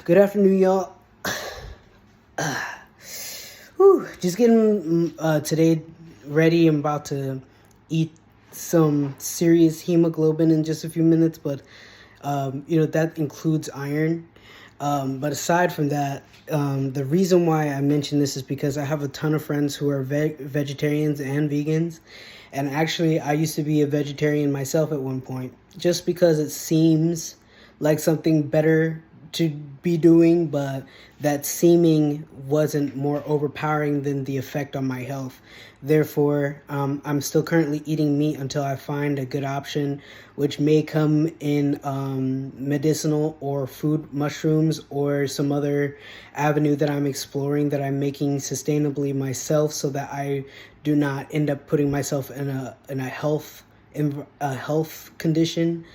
Good afternoon, y'all. Just getting today ready. I'm about to eat some serious hemoglobin in just a few minutes, but that includes iron. But aside from that, the reason why I mention this is because I have a ton of friends who are vegetarians and vegans. And actually, I used to be a vegetarian myself at one point, just because it seems like something better to be doing, but that seeming wasn't more overpowering than the effect on my health. Therefore, I'm still currently eating meat until I find a good option, which may come in medicinal or food mushrooms or some other avenue that I'm exploring that I'm making sustainably myself, so that I do not end up putting myself in a health condition.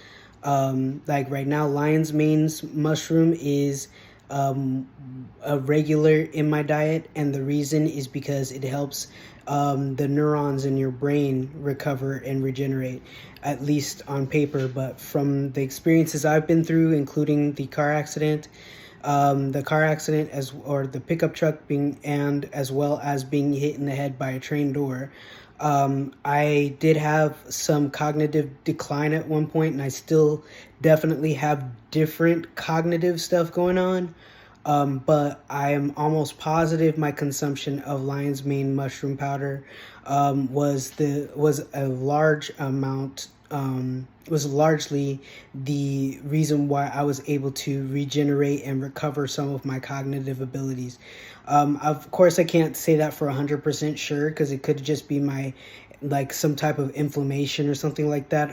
Like right now, lion's mane's mushroom is a regular in my diet, and the reason is because it helps the neurons in your brain recover and regenerate, at least on paper. But from the experiences I've been through, including the car accident or the pickup truck being, and as well as being hit in the head by a train door. I did have some cognitive decline at one point, and I still definitely have different cognitive stuff going on. But I am almost positive my consumption of lion's mane mushroom powder was a large amount. Was largely the reason why I was able to regenerate and recover some of my cognitive abilities. Of course, I can't say that for 100% sure, because it could just be my like some type of inflammation or something like that.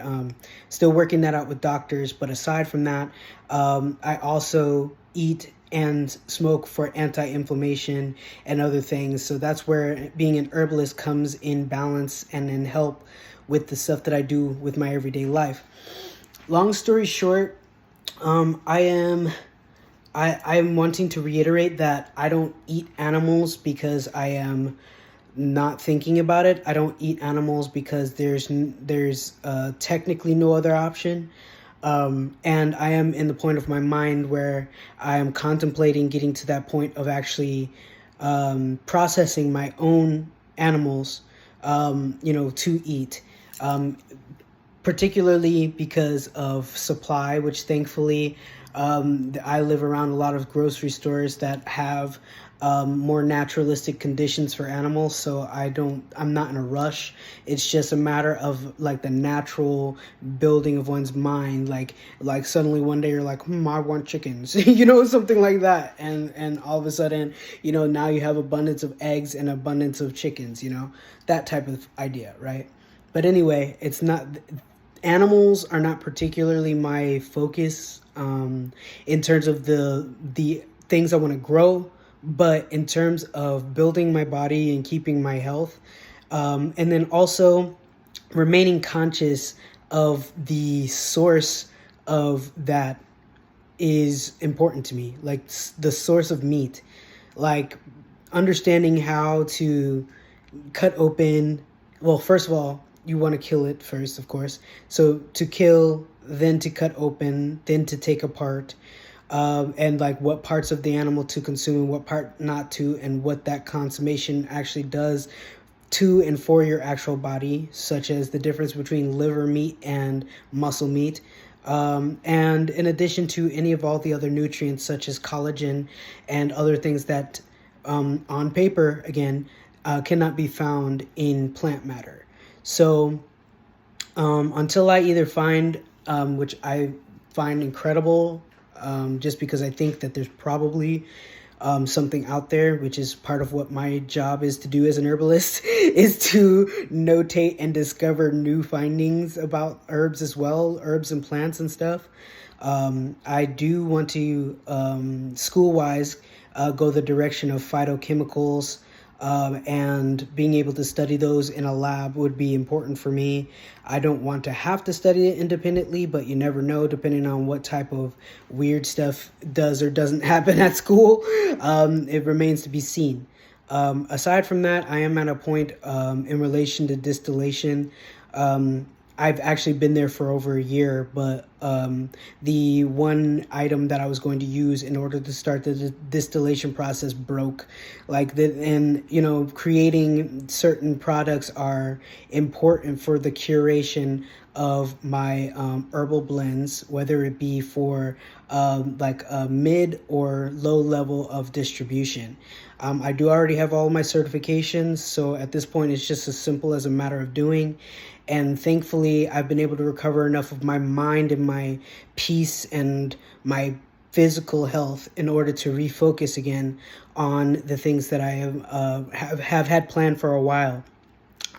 Still working that out with doctors. But aside from that, I also eat and smoke for anti-inflammation and other things. So that's where being an herbalist comes in balance and in help with the stuff that I do with my everyday life. Long story short, I am wanting to reiterate that I don't eat animals because I am not thinking about it. I don't eat animals because there's technically no other option. And I am in the point of my mind where I am contemplating getting to that point of actually processing my own animals, to eat. Particularly because of supply, which thankfully I live around a lot of grocery stores that have more naturalistic conditions for animals, so I'm not in a rush. It's just a matter of like the natural building of one's mind, like suddenly one day you're like, I want chickens, something like that, and all of a sudden, now you have abundance of eggs and abundance of chickens, that type of idea, right? But anyway, it's not, animals are not particularly my focus in terms of the things I want to grow, but in terms of building my body and keeping my health, and then also remaining conscious of the source of that is important to me, like the source of meat, like understanding how to cut open. Well, first of all, you want to kill it first, of course. So to kill, then to cut open, then to take apart, and like what parts of the animal to consume and what part not to, and what that consummation actually does to and for your actual body, such as the difference between liver meat and muscle meat. And in addition to any of all the other nutrients, such as collagen and other things that, on paper, again, cannot be found in plant matter. So until I either find, which I find incredible, just because I think that there's probably something out there, which is part of what my job is to do as an herbalist, is to notate and discover new findings about herbs as well, herbs and plants and stuff. I do want to, school-wise, go the direction of phytochemicals, and being able to study those in a lab would be important for me. I don't want to have to study it independently, but you never know, depending on what type of weird stuff does or doesn't happen at school. It remains to be seen. Aside from that, I am at a point in relation to distillation. I've actually been there for over a year, but the one item that I was going to use in order to start the distillation process broke. And creating certain products are important for the curation of my herbal blends, whether it be for like a mid or low level of distribution. I do already have all my certifications, so at this point it's just as simple as a matter of doing. And thankfully, I've been able to recover enough of my mind and my peace and my physical health in order to refocus again on the things that I have had planned for a while.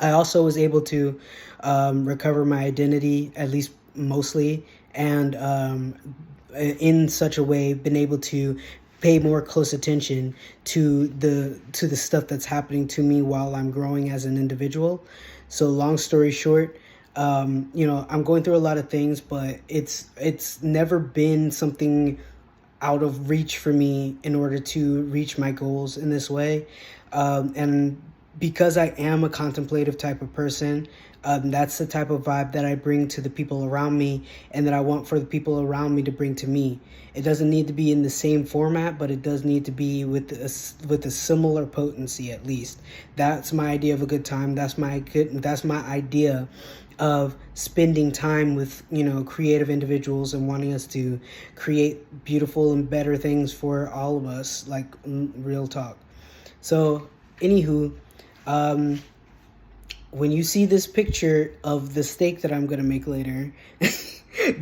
I also was able to recover my identity, at least mostly, and in such a way, been able to pay more close attention to the stuff that's happening to me while I'm growing as an individual. So long story short, I'm going through a lot of things, but it's never been something out of reach for me in order to reach my goals in this way. And because I am a contemplative type of person, that's the type of vibe that I bring to the people around me and that I want for the people around me to bring to me. It doesn't need to be in the same format, but it does need to be with a similar potency at least. That's my idea of a good time. That's my idea of spending time with, creative individuals and wanting us to create beautiful and better things for all of us, like real talk. So, anywho, when you see this picture of the steak that I'm going to make later,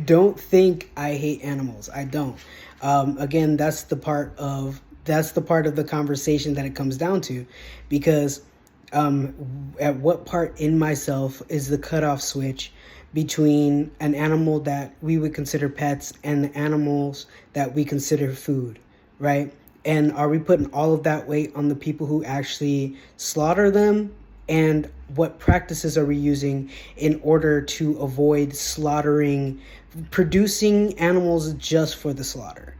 don't think I hate animals. I don't. Again, that's the part of the conversation that it comes down to, because at what part in myself is the cutoff switch between an animal that we would consider pets and the animals that we consider food, right? And are we putting all of that weight on the people who actually slaughter them? And what practices are we using in order to avoid producing animals just for the slaughter?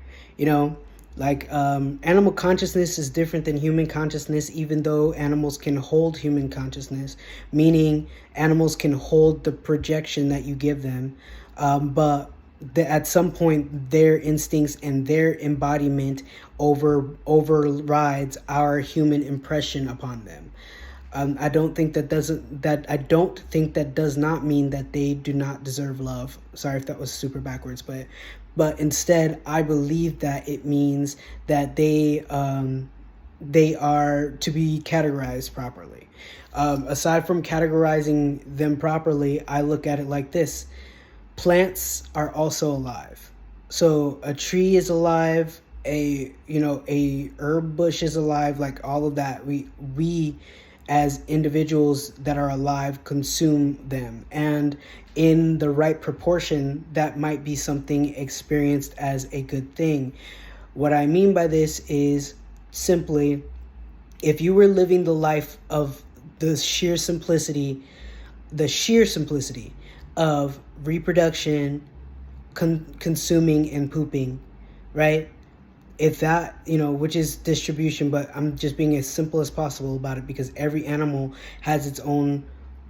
Animal consciousness is different than human consciousness, even though animals can hold human consciousness, meaning animals can hold the projection that you give them. But at some point, their instincts and their embodiment overrides our human impression upon them. I don't think that does not mean that they do not deserve love. Sorry if that was super backwards, but instead I believe that it means that they are to be categorized properly. Aside from categorizing them properly, I look at it like this: plants are also alive. So a tree is alive, a herb bush is alive, like all of that. We as individuals that are alive consume them, and in the right proportion, that might be something experienced as a good thing. What I mean by this is simply, if you were living the life of the sheer simplicity of reproduction, consuming and pooping, right? If that, which is distribution, but I'm just being as simple as possible about it because every animal has its own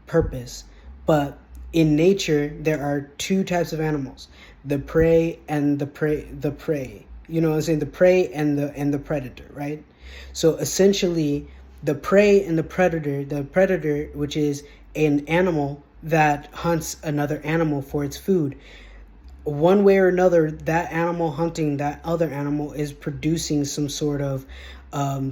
purpose. But in nature, there are two types of animals: the prey and the prey. You know what I'm saying? The prey and the predator, right? So essentially, the prey and the predator, which is an animal that hunts another animal for its food. One way or another, that animal hunting that other animal is producing some sort of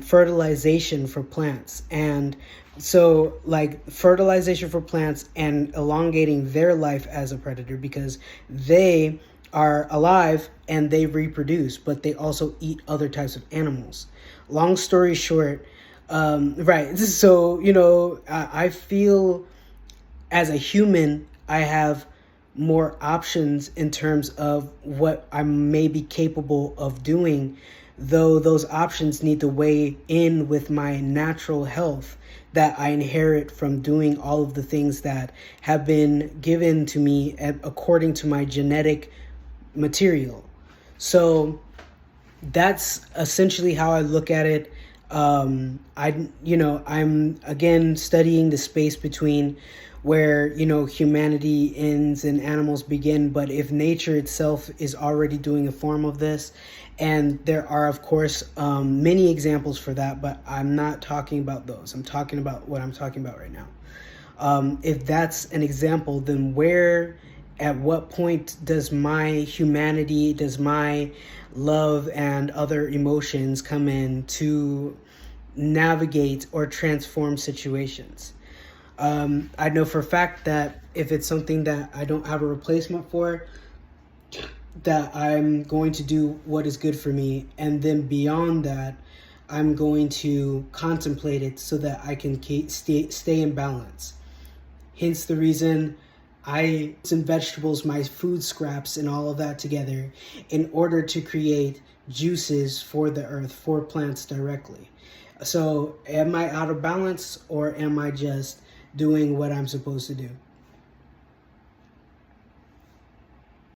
fertilization for plants. And so fertilization for plants and elongating their life as a predator, because they are alive and they reproduce, but they also eat other types of animals. Long story short, right. So, I feel as a human, I have more options in terms of what I may be capable of doing, though those options need to weigh in with my natural health that I inherit from doing all of the things that have been given to me according to my genetic material. So that's essentially how I look at it. I'm again studying the space between where, you know, humanity ends and animals begin, but if nature itself is already doing a form of this, and there are, of course, many examples for that, but I'm not talking about those. I'm talking about what I'm talking about right now. If that's an example, then where, at what point does my humanity, does my love and other emotions come in to navigate or transform situations? I know for a fact that if it's something that I don't have a replacement for, that I'm going to do what is good for me. And then beyond that, I'm going to contemplate it so that I can stay in balance. Hence the reason I some vegetables, my food scraps, and all of that together in order to create juices for the earth, for plants directly. So am I out of balance, or am I just doing what I'm supposed to do?